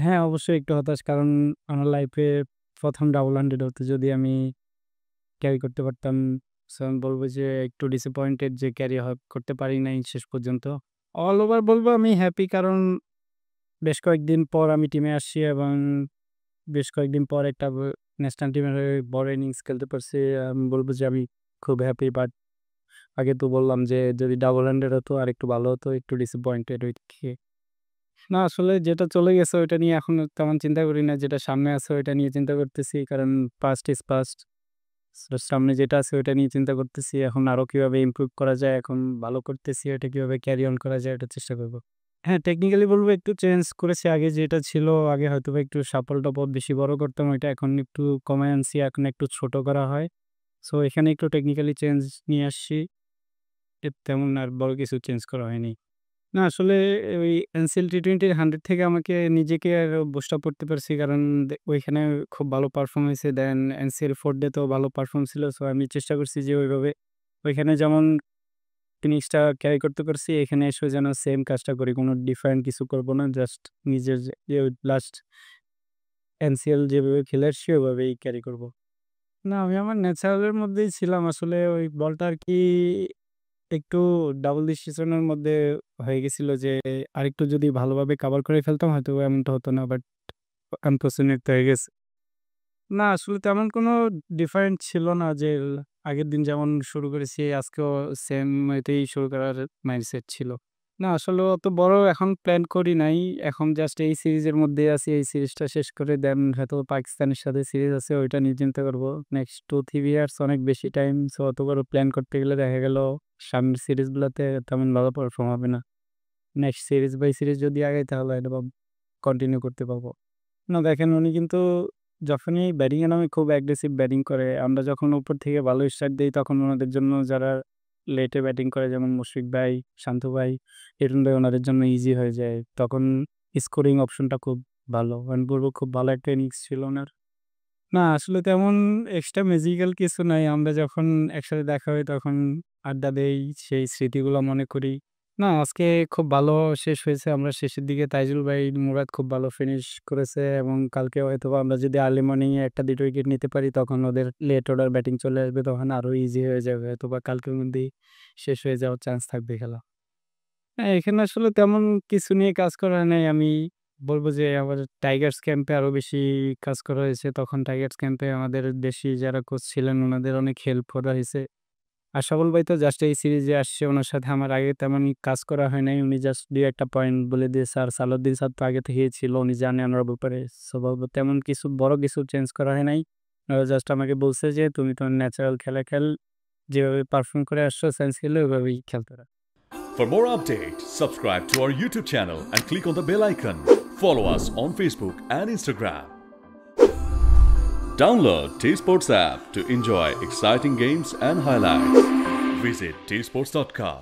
হ্যাঁ, অবশ্যই একটু হতাশ। কারণ আমার লাইফে ১ম ডাবল 100 হতে যদি আমি ক্যারি করতে পারতাম, সো আমি বলব যে একটু ডিসঅ্যাপয়েন্টেড যে ক্যারি করতে পারি নাই শেষ পর্যন্ত। অল ওভার বলব আমি হ্যাপি, কারণ বেশ কয়েকদিন পর আমি টিমে আসছি এবং বেশ কয়েকদিন পর একটা ন্যাশনাল টিমের হয়ে বড় ইনিংস খেলতে পারছি। আমি বলব যে আমি খুব হ্যাপি। বাট আগে তো বললাম যে যদি ডাবল 100 হতো আরেকটু ভালো হতো, একটু ডিসঅ্যাপয়েন্টেড ওইদিকে। না আসলে যেটা চলে গেছে ওইটা নিয়ে এখন তেমন চিন্তা করি না। যেটা সামনে আছে ওইটা নিয়ে চিন্তা করতেছি। কারণ পাস্ট ইজ পাস্ট। সো সামনে যেটা আছে ওইটা নিয়ে চিন্তা করতেছি। এখন আরো কিভাবে ইমপ্রুভ করা যায়, এখন ভালো করতেছি, ওইটা কিভাবে ক্যারি অন করা যায় ওটা চেষ্টা করব। হ্যাঁ, টেকনিক্যালি বলব একটু চেঞ্জ করেছি। আগে যেটা ছিল, আগে হয়তোবা একটু শাফল-টাফল বেশি বড় করতাম, ওইটা এখন একটু কমায় আনছি। এখন একটু ছোট করা হয়। সো এখানে একটু টেকনিক্যালি চেঞ্জ নিয়ে আসছি। তেমন আর বড় কিছু চেঞ্জ করা হয়নি। না আসলে ওই এনসিএল টি-20 100 থেকে আমাকে নিজেকে আরো বুস্ট আপ করতে পারছি। কারণ ওইখানে খুব ভালো পারফর্ম হইছে। দেন এনসিএল 4 ডে তেও ভালো পারফর্ম ছিল। সো আমি চেষ্টা করছি যে ওইভাবে ওইখানে যেমন ফিনিশটা ক্যারি করতে পারছি, এখানে এসেও যেন সেম কাজটা করি। কোনো ডিফারেন্ট কিছু করব না। জাস্ট নিজের যে লাস্ট এনসিএল যেভাবে খেলে আসছি ওভাবেই ক্যারি করব। না আমি আমার ন্যাচারালের মধ্যেই ছিলাম। আসলে ওই বলটা আরকি একটু ডাবল ডিসিশনের মধ্যে হয়ে গেছিল যে আরেকটু যদি ভালোভাবে কভার করে ফেলতাম হয়তো এমনটা হতো না। বাট আনফরচুনেট হয়ে গেছে। না আসলে তেমন কোনো ডিফারেন্ট ছিল না যে আগের দিন যেমন শুরু করেছি আজকেও সেম এতেই শুরু করার মাইন্ডসেট ছিল। না আসলে অত বড় এখন প্ল্যান করি নাই। এখন জাস্ট এই সিরিজের মধ্যেই আছি। এই সিরিজটা শেষ করে দেন হয়তো পাকিস্তানের সাথে সিরিজ আছে ওইটা নিয়ে চিন্তা করব। নেক্সট 2-3 ইয়ার্স অনেক বেশি টাইম। সো অত বড় প্ল্যান করতে গেলে দেখা গেল সামনের সিরিজগুলোতে তেমন ভালো পারফর্ম হবে না। নেক্সট সিরিজ বাই সিরিজ যদি আগাই তাহলে হয়তোবা কন্টিনিউ করতে পারবো। না দেখেন উনি কিন্তু যখনই ব্যাটিং এ নামে খুব অ্যাগ্রেসিভ ব্যাটিং করে। আমরা যখন উপর থেকে ভালো স্টার্ট দেই তখন ওনাদের জন্য যারা লেটে ব্যাটিং করে যেমন মুশফিক ভাই, শান্ত ভাই, লিটন ভাই ওনাদের জন্য ইজি হয়ে যায়। তখন স্কোরিং অপশনটা খুব ভালো। আমি বলব খুব ভালো একটা ইনিংস ছিল উনার। না আসলে তেমন এক্সট্রা ম্যাজিক্যাল কিছু নাই। আমরা যখন একসাথে দেখা হয় তখন আড্ডা দেই, সেই স্মৃতিগুলো মনে করি। না আজকে খুব ভালো শেষ হয়েছে। আমরা শেষের দিকে তাইজুল ভাই, মুরাদ খুব ভালো ফিনিশ করেছে এবং কালকে হয়তোবা আমরা যদি আর্লি মর্নিং এ ১টা ২টা উইকেট নিতে পারি তখন ওদের লেট অর্ডার ব্যাটিং চলে আসবে। তখন আরো ইজি হয়ে যাবে। হয়তোবা কালকের মধ্যেই শেষ হয়ে যাওয়ার চান্স থাকবে খেলা। হ্যাঁ, এখানে আসলে তেমন কিছু নিয়ে কাজ করা হয় নাই। আমি বলব যে আমার টাইগার্স ক্যাম্পে আরো বেশি কাজ করা হয়েছে। তখন টাইগার্স ক্যাম্পে আমাদের দেশি যারা কোচ ছিলেন উনাদের অনেক হেল্প করা হইছে। আর সবল ভাই তো জাস্ট এই সিরিজে আসছে। উনার সাথে আমার আগে তেমন কাজ করা হয় নাই। উনি জাস্ট ২-১ টা পয়েন্ট বলে দিয়েছে। আর সালাউদ্দিন স্যার তো আগে থেকেই ছিল। উনি জানে আমার ব্যাপারে। সো বলব তেমন কিছু বড় কিছু চেঞ্জ করা হয় নাই। ওরা জাস্ট আমাকে বলছে যে, "তুমি তোমার ন্যাচারাল খেলা খেল। যেভাবে পারফর্ম করে আসছো সেন্স খেললে ওইভাবেই খেলতে থাকো।" For more updates, subscribe to our YouTube channel and click on the bell icon. Follow us on Facebook and Instagram. Download T Sports app to enjoy exciting games and highlights. Visit tsports.com.